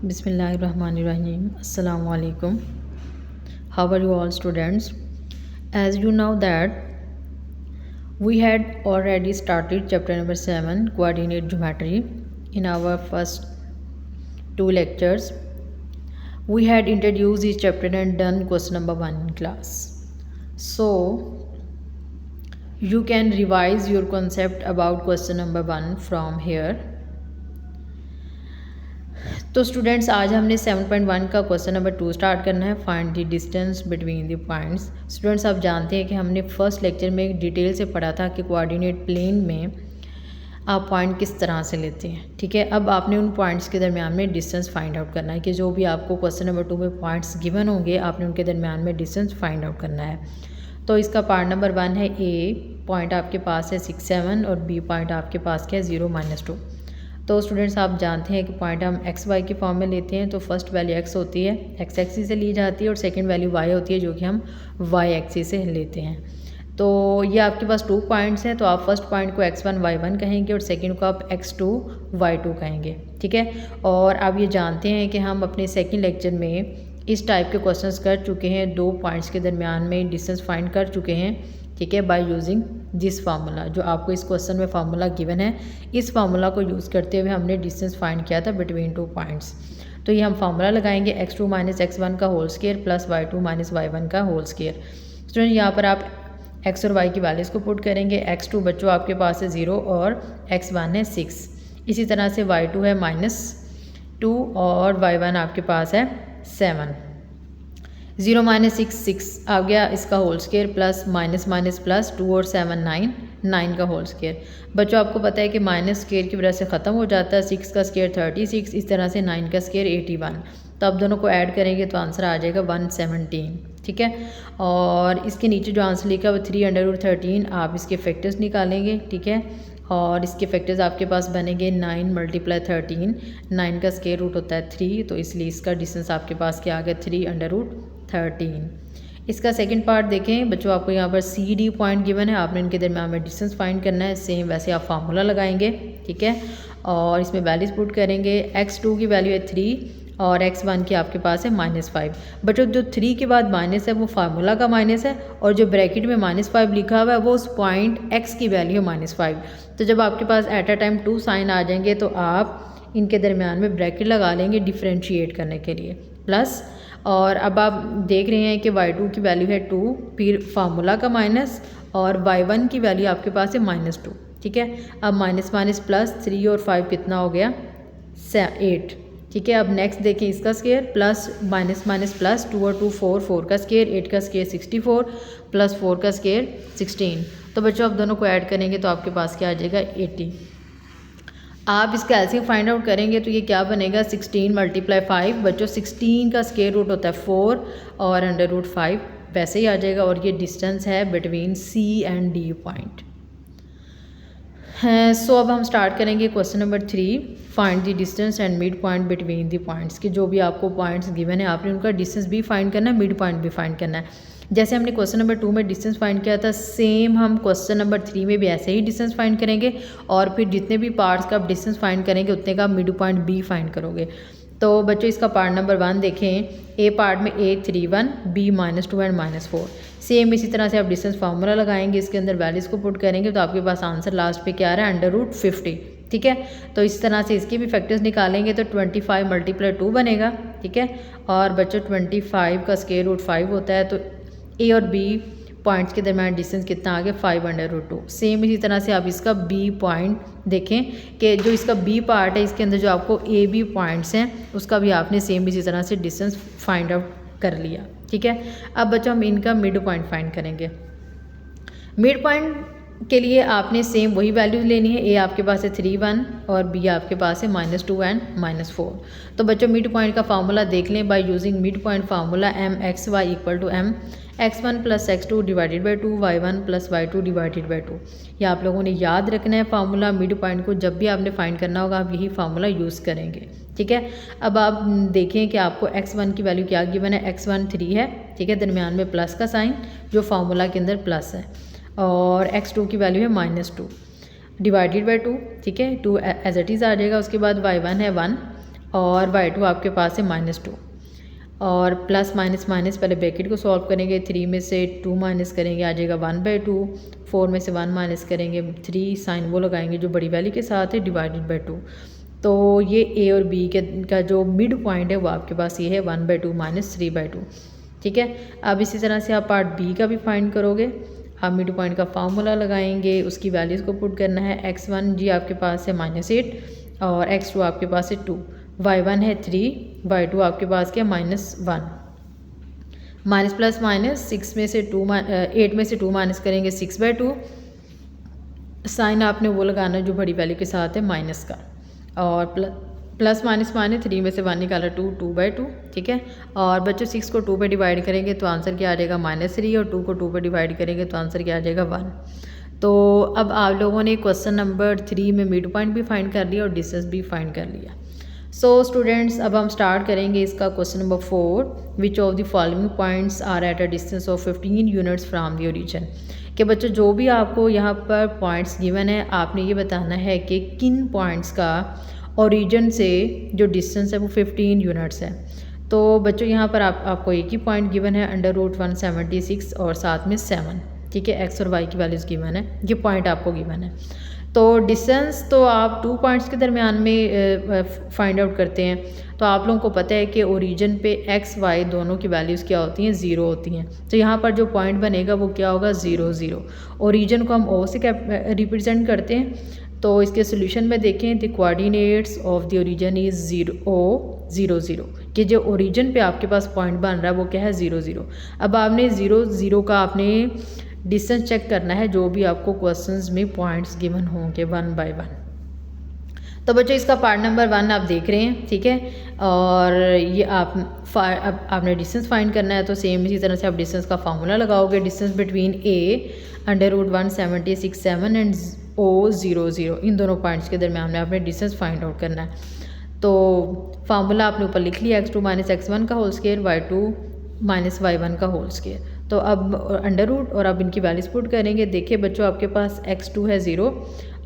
Bismillahirrahmanirrahim. Assalamu alaikum. How are you all students? As you know that we had already started chapter number 7 coordinate geometry in our first two lectures. We had introduced this chapter and done question number 1 in class. So you can revise your concept about question number 1 from here. तो students आज हमने 7.1 का question number 2 start करना है, find the distance between the points. Students आप जानते हैं कि हमने फर्स्ट लेक्चर में डिटेल से पढ़ा था कि कोऑर्डिनेट प्लेन में आप पॉइंट किस तरह से लेते हैं। ठीक है, अब आपने उन पॉइंट्स के दरमियान में डिस्टेंस फाइंड आउट करना है कि जो भी आपको क्वेश्चन नंबर 2 में पॉइंट्स गिवन होंगे आपने उनके दरमियान में डिस्टेंस फाइंड आउट करना है। तो इसका पार्ट नंबर 1 है ए पॉइंट आपके पास है 6, 7 और बी पॉइंट आपके पास क्या है 0, -2। तो स्टूडेंट्स आप जानते हैं कि पॉइंट हम एक्स वाई के फॉर्म में लेते हैं। तो फर्स्ट वैल्यू एक्स होती है, एक्स एक्सिस से ली जाती है, और सेकंड वैल्यू वाई होती है जो कि हम वाई एक्सिस से लेते हैं। तो ये आपके पास 2 पॉइंट्स हैं, तो आप फर्स्ट पॉइंट को x1 y1 कहेंगे और सेकंड को आप x2 y2 कहेंगे। ठीक है, और आप ये जानते हैं कि हम अपने सेकंड लेक्चर में इस टाइप के क्वेश्चंस कर चुके हैं, 2 पॉइंट्स के दरमियान में डिस्टेंस फाइंड कर चुके हैं। ठीक है, बाय यूजिंग दिस फार्मूला, जो आपको इस क्वेश्चन में फार्मूला गिवन है, इस फार्मूला को यूज़ करते हुए हमने डिस्टेंस फाइंड किया था बिटवीन 2 पॉइंट्स। तो ये हम फार्मूला लगाएंगे x2 - x1 का whole square plus y2 - y1 का होल स्क्वायर। स्टूडेंट यहाँ पर आप x और y की वैल्यूज़ को पुट करेंगे। x2 बच्चों आपके पास है 0 और x1 है 6। इसी तरह से y2 है -2 और y1 आपके पास है 7। 0 - 6 6 आ गया, इसका whole square plus minus plus 2 और 7 9 का होल स्क्वायर। बच्चों आपको पता है कि माइनस स्क्वायर की वजह से ख़त्म हो जाता है, 6 का स्क्वायर 36, इस तरह से 9 का स्क्वायर 81। तो आप दोनों को ऐड करेंगे तो आंसर आ जाएगा 117। ठीक है, और इसके नीचे जो आंसर लिखा है वो 3/13, आप इसके फैक्टर्स निकालेंगे। ठीक है, और इसके फैक्टर्स आपके पास बनेंगे 9 × 13, 9 का स्क्वायर रूट होता है 3, तो इसलिए इसका डिस्टेंस आपके पास क्या आ गया 3/13। इसका सेकंड पार्ट देखें बच्चों, आपको यहाँ पर सी डी पॉइंट गिवन है, आपने इनके दरमियान में डिस्टेंस फाइंड करना है। सेम वैसे आप फार्मूला लगाएंगे। ठीक है, और इसमें वैल्यूज पुट करेंगे। x2 की वैल्यू है 3 और x1 की आपके पास है -5। बच्चों जो 3 के बाद माइनस है वो फार्मूला का माइनस है, और जो ब्रैकेट में -5 लिखा हुआ है वो उस पॉइंट x की वैल्यू है -5। तो जब आपके पास एट अ टाइम 2 साइन आ जाएंगे तो आप इनके दरमियान में ब्रैकेट लगा लेंगे डिफ्रेंशिएट करने के लिए, प्लस। और अब आप देख रहे हैं कि y2 की वैल्यू है 2, फिर फार्मूला का माइनस, और y1 की वैल्यू आपके पास है -2। ठीक है, अब माइनस प्लस 3 और 5 कितना हो गया 8। ठीक है, अब नेक्स्ट देखें इसका स्क्वायर प्लस माइनस प्लस 2 और 2 4 का स्क्वायर, 8 का स्क्वायर 64 प्लस 4 का स्क्वायर 16। तो बच्चों आप दोनों को ऐड करेंगे तो आपके पास क्या आ जाएगा 80। आप इसका एलसीएम फाइंड आउट करेंगे तो ये क्या बनेगा 16 × 5। बच्चों 16 का स्क्वायर रूट होता है 4 और √5 वैसे ही आ जाएगा, और ये डिस्टेंस है between C and D point है। सो अब हम स्टार्ट करेंगे question number 3, find the distance and mid point between the points. कि जो भी आपको पॉइंट्स गिवन है आपने उनका डिस्टेंस भी फाइंड करना है, मिड पॉइंट भी फाइंड करना है। जैसे हमने क्वेश्चन नंबर 2 में डिस्टेंस फाइंड किया था, सेम हम क्वेश्चन नंबर 3 में भी ऐसे ही डिस्टेंस फाइंड करेंगे, और फिर जितने भी पार्ट्स का आप डिस्टेंस फाइंड करेंगे उतने का मिड पॉइंट भी फाइंड करोगे। तो बच्चों इसका पार्ट नंबर 1 देखें, ए पार्ट में a 3 1, b -2 एंड -4। सेम इसी तरह से आप डिस्टेंस फार्मूला लगाएंगे, इसके अंदर वैल्यूज़ को पुट करेंगे तो आपके पास आंसर लास्ट पे क्या आ रहा है √50। ठीक है, तो इस तरह से इसके भी फैक्टर्स निकालेंगे तो 25 × 2 बनेगा। ठीक है, और बच्चों 25 का स्क्वायर रूट 5 होता है, तो ए और बी पॉइंट्स के दरमियान डिस्टेंस कितना आ गया 5/2। सेम इसी तरह से आप इसका बी पॉइंट देखें कि जो इसका बी पार्ट है इसके अंदर जो आपको ए बी पॉइंट्स हैं उसका भी आपने सेम इसी तरह से डिस्टेंस फाइंड आउट कर लिया। ठीक है, अब बच्चों हम इनका मिड पॉइंट फाइंड करेंगे। मिड पॉइंट के लिए आपने सेम वही वैल्यूज लेनी है। ए आपके पास है 3 1 और बी आपके पास है -2 एंड -4। तो बच्चों मिड पॉइंट का फार्मूला देख लें by using mid point formula mxy = m x1 + x2 / 2 y1 + y2 / 2। ये आप लोगों ने याद रखना है फार्मूला। मिड पॉइंट को जब भी आपने फाइंड करना होगा आप यही फार्मूला यूज़ करेंगे। ठीक है, अब आप देखें कि आपको x1 की वैल्यू क्या गिवन है, x1 3 है। ठीक है, दरमियान में प्लस का साइन जो फार्मूला के अंदर प्लस है, और x2 की वैल्यू है -2 / 2। ठीक है, 2 एज इट इज़ आ जाएगा। उसके बाद y1 है 1 और y2 आपके पास है -2 और प्लस माइनस माइनस पहले ब्रैकेट को सॉल्व करेंगे। 3 में से 2 माइनस करेंगे आ जाएगा 1/2। 4 में से 1 माइनस करेंगे 3 साइन वो लगाएंगे जो बड़ी वैल्यू के साथ है डिवाइडेड बाई 2। तो ये ए और बी का जो मिड पॉइंट है वो आपके पास ये है 1/2 माइनस 3/2। ठीक है, अब इसी तरह से आप पार्ट बी का भी फाइंड करोगे। आप मिड पॉइंट का फार्मूला लगाएंगे, उसकी वैल्यूज़ को पुट करना है। x1 जी आपके पास है -8 और x2 आपके पास है 2, y1 है 3, y2 आपके पास क्या -1। माइनस प्लस माइनस 6 में से 2 8 में से 2 माइनस करेंगे 6/2। साइन आपने वो लगाना है जो बड़ी वैल्यू के साथ है माइनस का, और प्लस माइनस माइनस 3 में से 1 निकाला 2/2। ठीक है, और बच्चों 6 को 2 पे डिवाइड करेंगे तो आंसर क्या आ जाएगा -3 और 2 को 2 पे डिवाइड करेंगे तो आंसर क्या आ जाएगा 1। तो अब आप लोगों ने क्वेश्चन नंबर 3 में मिड पॉइंट भी फाइंड कर लिया और डिस्टेंस भी फाइंड कर लिया। सो स्टूडेंट्स अब हम स्टार्ट करेंगे इसका question number 4। Which of the following points are at a distance of 15 units from the origin. कि बच्चों जो भी आपको यहाँ पर पॉइंट्स गिवन है आपने ये बताना है कि किन पॉइंट्स का ओरिजिन से जो डिस्टेंस है वो 15 यूनिट्स है। तो बच्चों यहाँ पर आपको एक ही पॉइंट गिवन है √176 और साथ में 7। ठीक है, एक्स और वाई की वैल्यूज़ गिवन है, ये पॉइंट आपको गिवन है। तो डिस्टेंस तो आप 2 पॉइंट्स के दरमियान में फाइंड आउट करते हैं। तो आप लोगों को पता है कि ओरिजिन पे एक्स वाई दोनों की वैल्यूज़ क्या होती हैं, 0 होती हैं। तो यहाँ पर जो पॉइंट बनेगा वो क्या होगा, 0 0। ओरिजिन को हम ओ से रिप्रेजेंट करते हैं। तो इसके सोल्यूशन में देखें, the coordinates of the origin is 0 0 कि जो ओरिजिन पे आपके पास पॉइंट बन रहा है वो क्या है, 0 0। अब आपने 0 0 का आपने डिस्टेंस चेक करना है जो भी आपको क्वेश्चंस में पॉइंट्स गिवन होंगे 1 बाय 1। तो बच्चों इसका पार्ट नंबर 1 आप देख रहे हैं। ठीक है, और ये अब आपने डिस्टेंस फाइंड करना है। तो सेम इसी तरह से आप डिस्टेंस का फार्मूला लगाओगे। Distance between a √176 7 and o 0 0, इन दोनों पॉइंट्स के दरमियान में आपने डिस्टेंस फाइंड आउट करना है। तो फार्मूला आपने ऊपर लिख लिया, x2 - x1 का होल स्क्वायर, y2 - y1 का होल स्क्वायर। तो अब अंडर रूट और अब इनकी वैल्यूज पुट करेंगे। देखिए बच्चों आपके पास x2 है 0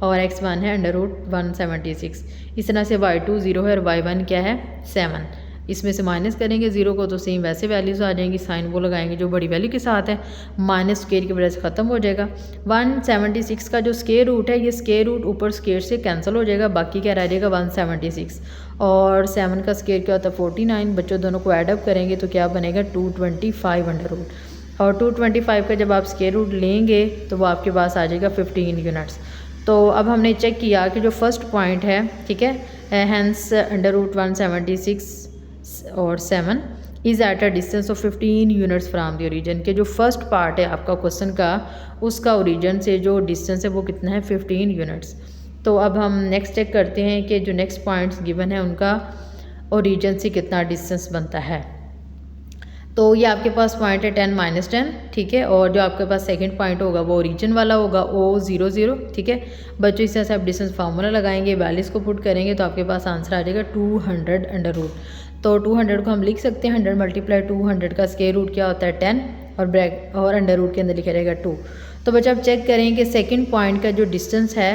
और x1 है √176। इस तरह से y2 0 है और y1 क्या है 7। इसमें से माइनस करेंगे 0 को तो सेम वैसे वैल्यूज़ आ जाएंगी। साइन वो लगाएंगे जो बड़ी वैल्यू के साथ है, माइनस स्क्वायर की वजह से ख़त्म हो जाएगा। 176 का जो स्क्वायर रूट है ये स्क्वायर रूट ऊपर स्क्वायर से कैंसिल हो जाएगा, बाकी क्या रह जाएगा 176। और 7 का स्क्वायर क्या होता है 49। बच्चों दोनों को एडअप करेंगे तो क्या बनेगा 225 अंडर रूट। और 225 का जब आप स्क्वायर रूट लेंगे तो वो आपके पास आ जाएगा 15 यूनिट्स। तो अब हमने चेक किया कि जो फर्स्ट पॉइंट है, ठीक है, हैंस √176 और 7 is eight a distance of 15 units from the origin. के जो फर्स्ट पार्ट है आपका क्वेश्चन का, उसका ओरिजिन से जो डिस्टेंस है वो कितना है 15 यूनिट्स। तो अब हम नेक्स्ट चेक करते हैं कि जो नेक्स्ट पॉइंट्स गिवन है उनका ओरिजिन से कितना डिस्टेंस बनता है। तो ये आपके पास पॉइंट है 10 - 10। ठीक है, और जो आपके पास सेकंड पॉइंट होगा वो ओरिजिन वाला होगा o 0 0। ठीक है बच्चों, इस तरह से आप डिस्टेंस फार्मूला लगाएंगे, वैल्यूज़ को पुट करेंगे तो आपके पास आंसर आ जाएगा 200 अंडर रूट। तो 200 को हम लिख सकते हैं 100 × 200 का स्क्वायर रूट क्या होता है 10 और अंडर रूट के अंदर लिखा रहेगा 2। तो बच्चा आप चेक करें कि सेकेंड पॉइंट का जो डिस्टेंस है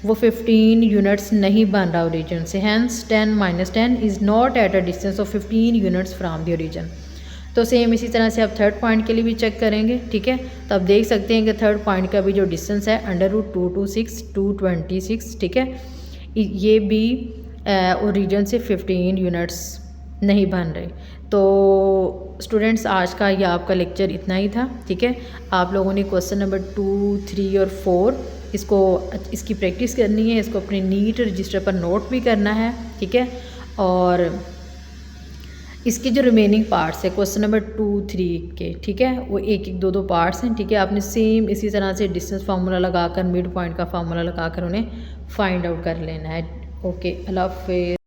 वो 15 यूनिट्स नहीं बन रहा ओरिजिन से। Hence 10 - 10 is not at a distance of 15 units from the origin. तो सेम इसी तरह से आप थर्ड पॉइंट के लिए भी चेक करेंगे। ठीक है, तो आप देख सकते हैं कि थर्ड पॉइंट का भी जो डिस्टेंस है √226 226। ठीक है, ये भी ओरिजिन से 15 यूनिट्स नहीं बन रहे। तो स्टूडेंट्स आज का ये आपका लेक्चर इतना ही था। ठीक है, आप लोगों ने क्वेश्चन नंबर 2, 3 और 4 इसकी प्रैक्टिस करनी है, इसको अपने नीट रजिस्टर पर नोट भी करना है। ठीक है, और इसके जो रिमेनिंग पार्ट्स है क्वेश्चन नंबर 2, 3 के, ठीक है, वो 1 1 2 2 पार्ट्स हैं। ठीक है, आपने सेम इसी तरह से डिस्टेंस फार्मूला लगाकर, मिड पॉइंट का फार्मूला लगाकर उन्हें फाइंड आउट कर लेना है। ओके, अल्लाह हाफ़िज़।